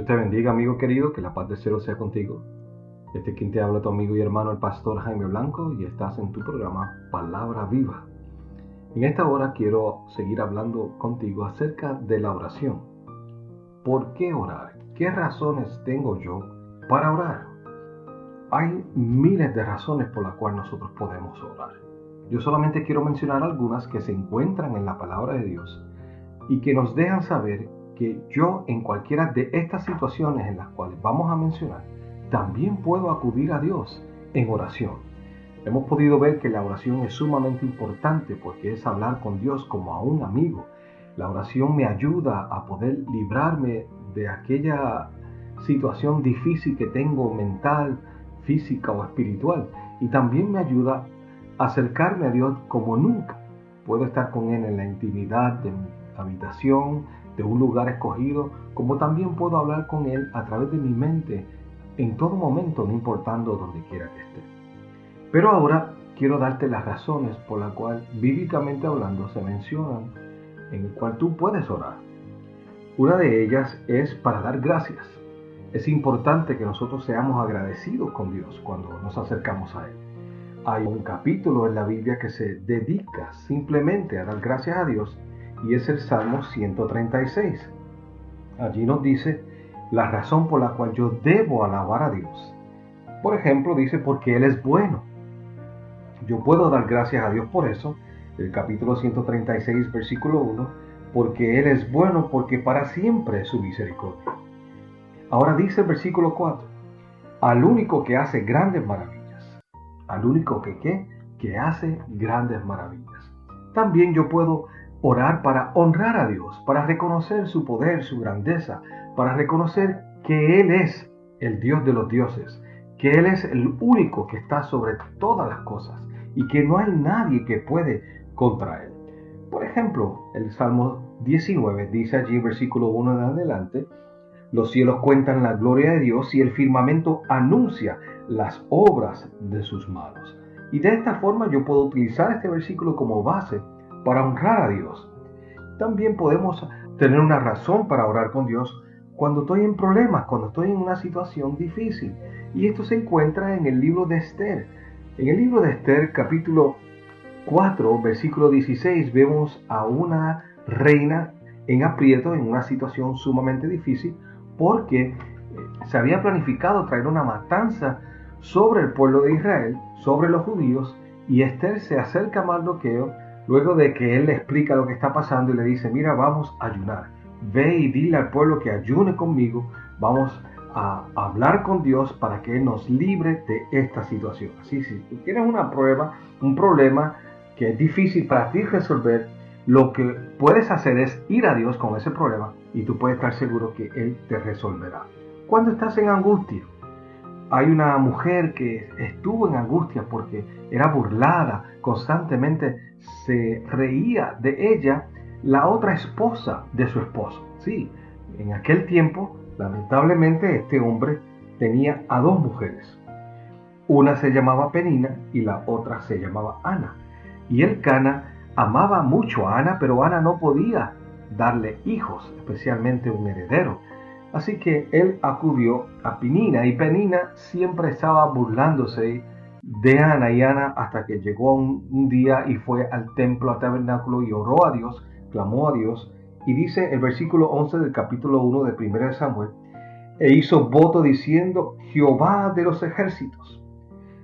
Dios te bendiga, amigo querido, que la paz del cielo sea contigo. Este es quien te habla, tu amigo y hermano, el pastor Jaime Blanco, y estás en tu programa Palabra Viva. En esta hora quiero seguir hablando contigo acerca de la oración. ¿Por qué orar? ¿Qué razones tengo yo para orar? Hay miles de razones por las cuales nosotros podemos orar. Yo solamente quiero mencionar algunas que se encuentran en la palabra de Dios y que nos dejan saber que yo en cualquiera de estas situaciones en las cuales vamos a mencionar, también puedo acudir a Dios en oración. Hemos podido ver que la oración es sumamente importante porque es hablar con Dios como a un amigo. La oración me ayuda a poder librarme de aquella situación difícil que tengo mental, física o espiritual. Y también me ayuda a acercarme a Dios como nunca. Puedo estar con Él en la intimidad de mi habitación, de un lugar escogido, como también puedo hablar con Él a través de mi mente en todo momento, no importando donde quiera que esté. Pero ahora quiero darte las razones por las cuales, bíblicamente hablando, se mencionan en el cual tú puedes orar. Una de ellas es para dar gracias. Es importante que nosotros seamos agradecidos con Dios cuando nos acercamos a Él. Hay un capítulo en la Biblia que se dedica simplemente a dar gracias a Dios y es el Salmo 136. Allí nos dice la razón por la cual yo debo alabar a Dios. Por ejemplo, dice porque Él es bueno. Yo puedo dar gracias a Dios por eso. El capítulo 136, versículo 1, porque Él es bueno, porque para siempre es su misericordia. Ahora dice el versículo 4, al único que hace grandes maravillas. Al único que hace grandes maravillas. También yo puedo orar para honrar a Dios, para reconocer su poder, su grandeza, para reconocer que Él es el Dios de los dioses, que Él es el único que está sobre todas las cosas y que no hay nadie que puede contra Él. Por ejemplo, el Salmo 19 dice allí, versículo 1 en adelante, los cielos cuentan la gloria de Dios y el firmamento anuncia las obras de sus manos. Y de esta forma yo puedo utilizar este versículo como base para honrar a Dios. También podemos tener una razón para orar con Dios cuando estoy en problemas, cuando estoy en una situación difícil. Y esto se encuentra en el libro de Esther. En el libro de Esther, capítulo 4, versículo 16, vemos a una reina en aprieto, en una situación sumamente difícil, porque se había planificado traer una matanza sobre el pueblo de Israel, sobre los judíos, y Esther se acerca a Mardoqueo luego de que él le explica lo que está pasando y le dice, mira, vamos a ayunar, ve y dile al pueblo que ayune conmigo, vamos a hablar con Dios para que Él nos libre de esta situación. Así, si tú tienes una prueba, un problema que es difícil para ti resolver, lo que puedes hacer es ir a Dios con ese problema y tú puedes estar seguro que Él te resolverá. Cuando estás en angustia, hay una mujer que estuvo en angustia porque era burlada, constantemente se reía de ella la otra esposa de su esposo. Sí, en aquel tiempo, lamentablemente, este hombre tenía a dos mujeres. Una se llamaba Penina y la otra se llamaba Ana. Y Elcana amaba mucho a Ana, pero Ana no podía darle hijos, especialmente un heredero. Así que él acudió a Penina y Penina siempre estaba burlándose de Ana y Ana hasta que llegó un día y fue al templo, al tabernáculo y oró a Dios, clamó a Dios. Y dice el versículo 11 del capítulo 1 de 1 Samuel, e hizo voto diciendo, Jehová de los ejércitos,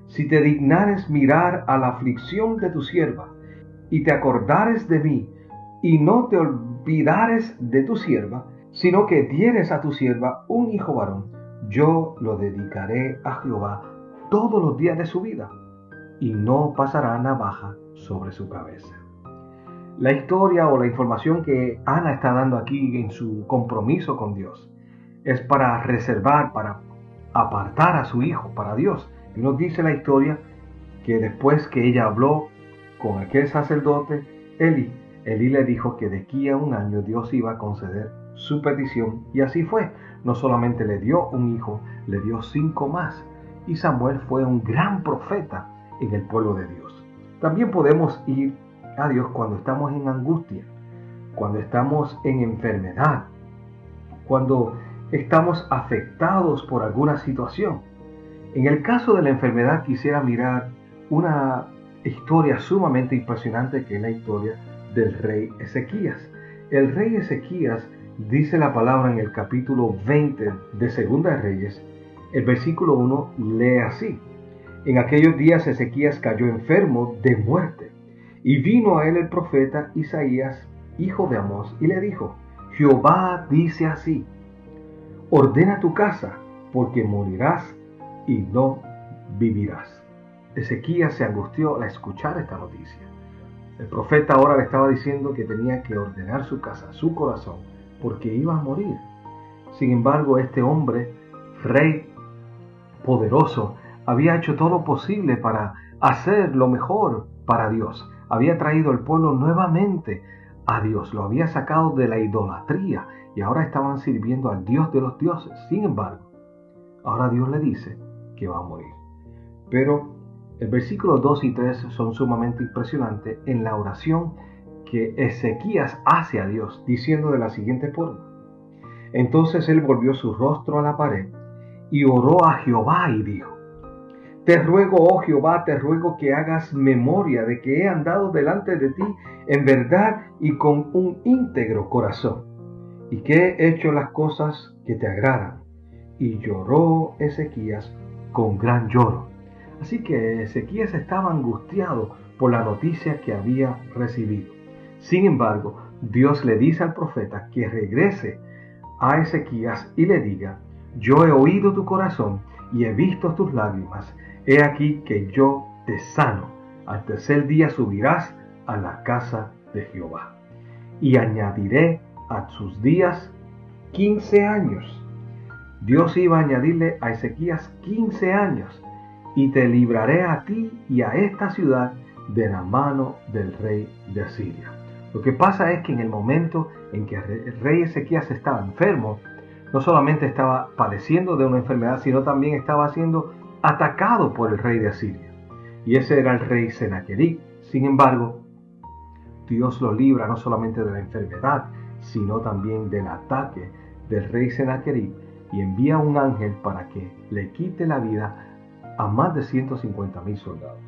si te dignares mirar a la aflicción de tu sierva, y te acordares de mí, y no te olvidares de tu sierva, sino que dieres a tu sierva un hijo varón, yo lo dedicaré a Jehová todos los días de su vida, y no pasará navaja sobre su cabeza. La historia o la información que Ana está dando aquí en su compromiso con Dios es para reservar, para apartar a su hijo para Dios. Y nos dice la historia que después que ella habló con aquel sacerdote, Elí le dijo que de aquí a un año Dios iba a conceder su petición, y así fue. No solamente le dio un hijo, le dio 5 más. Y Samuel fue un gran profeta en el pueblo de Dios. También podemos ir a Dios cuando estamos en angustia, cuando estamos en enfermedad, cuando estamos afectados por alguna situación. En el caso de la enfermedad quisiera mirar una historia sumamente impresionante, que es la historia del rey Ezequías. El rey Ezequías, dice la palabra en el capítulo 20 de Segunda de Reyes, el versículo 1 lee así: En aquellos días Ezequías cayó enfermo de muerte, y vino a él el profeta Isaías, hijo de Amós, y le dijo: Jehová dice así: ordena tu casa, porque morirás y no vivirás. Ezequías se angustió al escuchar esta noticia. El profeta ahora le estaba diciendo que tenía que ordenar su casa, su corazón, porque iba a morir. Sin embargo, este hombre, rey poderoso, había hecho todo lo posible para hacer lo mejor para Dios. Había traído al pueblo nuevamente a Dios, lo había sacado de la idolatría y ahora estaban sirviendo al Dios de los dioses. Sin embargo, ahora Dios le dice que va a morir. Pero el versículo 2 y 3 son sumamente impresionantes en la oración que Ezequías hace a Dios, diciendo de la siguiente forma: entonces él volvió su rostro a la pared y oró a Jehová y dijo: te ruego, oh Jehová, te ruego que hagas memoria de que he andado delante de ti en verdad y con un íntegro corazón, y que he hecho las cosas que te agradan. Y lloró Ezequías con gran lloro. Así que Ezequías estaba angustiado por la noticia que había recibido. Sin embargo, Dios le dice al profeta que regrese a Ezequías y le diga: yo he oído tu corazón y he visto tus lágrimas. He aquí que yo te sano. Al tercer día subirás a la casa de Jehová. Y añadiré a sus días 15 años. Dios iba a añadirle a Ezequías 15 años. Y te libraré a ti y a esta ciudad de la mano del rey de Asiria. Lo que pasa es que en el momento en que el rey Ezequías estaba enfermo, no solamente estaba padeciendo de una enfermedad, sino también estaba siendo atacado por el rey de Asiria. Y ese era el rey Senaquerib. Sin embargo, Dios lo libra no solamente de la enfermedad, sino también del ataque del rey Senaquerib, y envía un ángel para que le quite la vida a más de 150,000 soldados.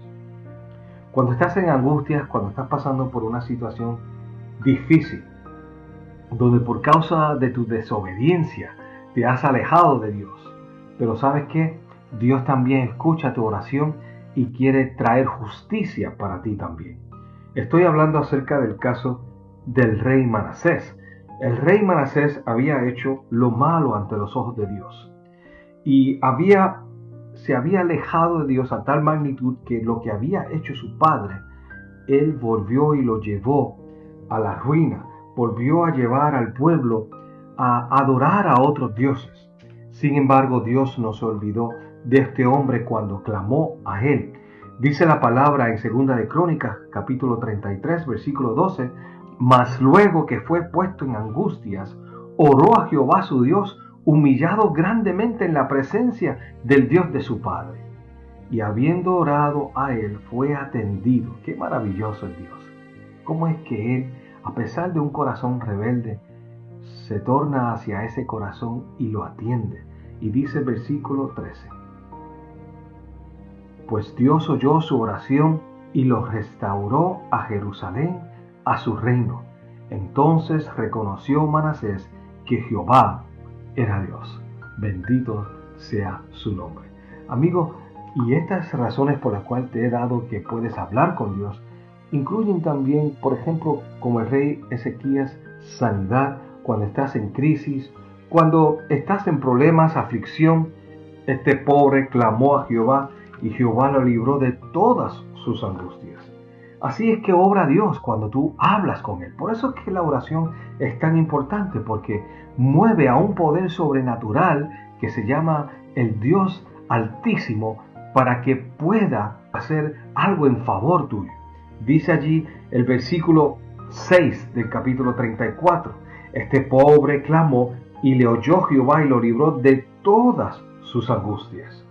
Cuando estás en angustias, cuando estás pasando por una situación difícil, donde por causa de tu desobediencia te has alejado de Dios, pero ¿sabes qué? Dios también escucha tu oración y quiere traer justicia para ti también. Estoy hablando acerca del caso del rey Manasés. El rey Manasés había hecho lo malo ante los ojos de Dios y se había alejado de Dios a tal magnitud que lo que había hecho su padre, él volvió y lo llevó a la ruina, volvió a llevar al pueblo a adorar a otros dioses. Sin embargo, Dios no se olvidó de este hombre cuando clamó a él. Dice la palabra en Segunda de Crónicas, capítulo 33, versículo 12: mas luego que fue puesto en angustias, oró a Jehová su Dios, humillado grandemente en la presencia del Dios de su padre. Y habiendo orado a él, fue atendido. Qué maravilloso es Dios. ¿Cómo es que él, a pesar de un corazón rebelde, se torna hacia ese corazón y lo atiende? Y dice el versículo 13: pues Dios oyó su oración y lo restauró a Jerusalén, a su reino. Entonces reconoció Manasés que Jehová era Dios. Bendito sea su nombre. Amigo, y estas razones por las cuales te he dado que puedes hablar con Dios, incluyen también, por ejemplo, como el rey Ezequías, sanidad cuando estás en crisis, cuando estás en problemas, aflicción. Este pobre clamó a Jehová y Jehová lo libró de todas sus angustias. Así es que obra Dios cuando tú hablas con Él. Por eso es que la oración es tan importante, porque mueve a un poder sobrenatural que se llama el Dios Altísimo para que pueda hacer algo en favor tuyo. Dice allí el versículo 6 del capítulo 34. Este pobre clamó y le oyó Jehová y lo libró de todas sus angustias.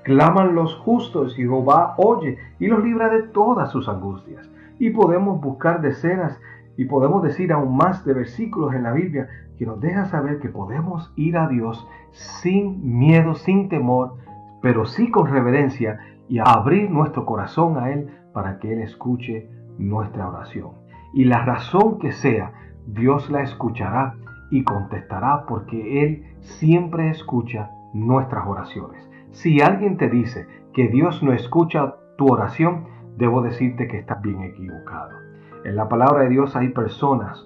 Claman los justos y Jehová oye y los libra de todas sus angustias. Y podemos buscar decenas Y podemos decir aún más de versículos en la Biblia que nos deja saber que podemos ir a Dios sin miedo, sin temor, pero sí con reverencia y abrir nuestro corazón a Él para que Él escuche nuestra oración. Y la razón que sea, Dios la escuchará y contestará porque Él siempre escucha nuestras oraciones. Si alguien te dice que Dios no escucha tu oración, debo decirte que estás bien equivocado. En la palabra de Dios hay personas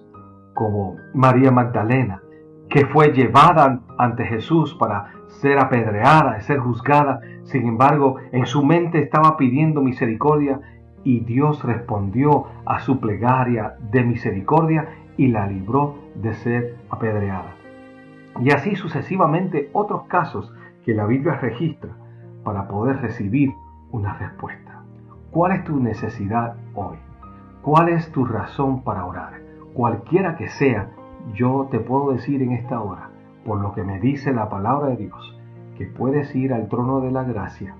como María Magdalena, que fue llevada ante Jesús para ser apedreada, ser juzgada. Sin embargo, en su mente estaba pidiendo misericordia y Dios respondió a su plegaria de misericordia y la libró de ser apedreada. Y así sucesivamente otros casos que la Biblia registra para poder recibir una respuesta. ¿Cuál es tu necesidad hoy? ¿Cuál es tu razón para orar? Cualquiera que sea, yo te puedo decir en esta hora, por lo que me dice la palabra de Dios, que puedes ir al trono de la gracia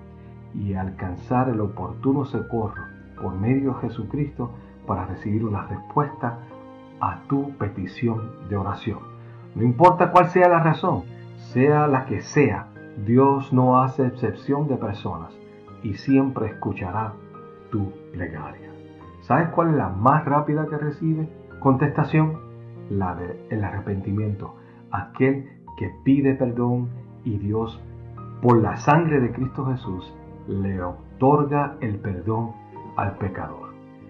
y alcanzar el oportuno socorro por medio de Jesucristo para recibir una respuesta a tu petición de oración. No importa cuál sea la razón, sea la que sea, Dios no hace excepción de personas y siempre escuchará tu plegaria. ¿Sabes cuál es la más rápida que recibe contestación? La del arrepentimiento. Aquel que pide perdón y Dios, por la sangre de Cristo Jesús, le otorga el perdón al pecador.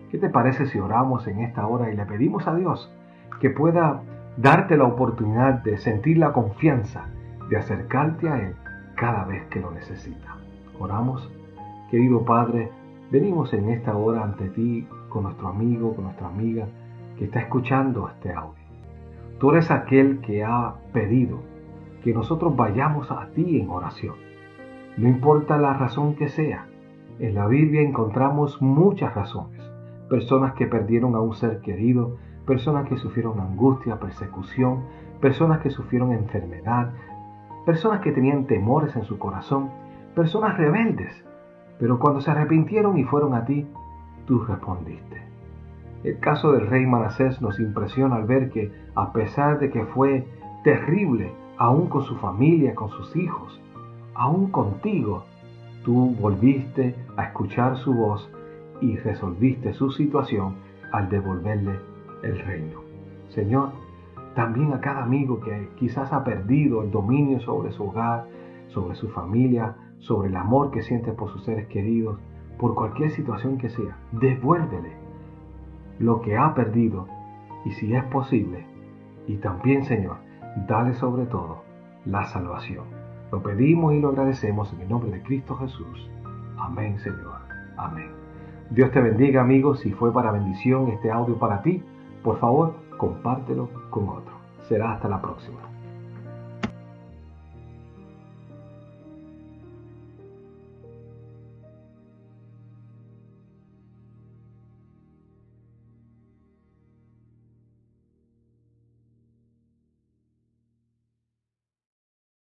¿Qué te parece si oramos en esta hora y le pedimos a Dios que pueda darte la oportunidad de sentir la confianza de acercarte a Él cada vez que lo necesitas? Oramos. Querido Padre, venimos en esta hora ante ti con nuestro amigo, con nuestra amiga que está escuchando este audio. Tú eres aquel que ha pedido que nosotros vayamos a ti en oración. No importa la razón que sea. En la Biblia encontramos muchas razones. Personas que perdieron a un ser querido, personas que sufrieron angustia, persecución, personas que sufrieron enfermedad, personas que tenían temores en su corazón, personas rebeldes. Pero cuando se arrepintieron y fueron a ti, tú respondiste. El caso del rey Manasés nos impresiona al ver que, a pesar de que fue terrible, aún con su familia, con sus hijos, aún contigo, tú volviste a escuchar su voz y resolviste su situación al devolverle el reino. Señor, también a cada amigo que quizás ha perdido el dominio sobre su hogar, sobre su familia, sobre el amor que siente por sus seres queridos, por cualquier situación que sea, devuélvele lo que ha perdido y si es posible, y también, Señor, dale sobre todo la salvación. Lo pedimos y lo agradecemos en el nombre de Cristo Jesús. Amén, Señor. Amén. Dios te bendiga, amigos. Si fue para bendición este audio para ti, por favor, compártelo con otro. Será hasta la próxima.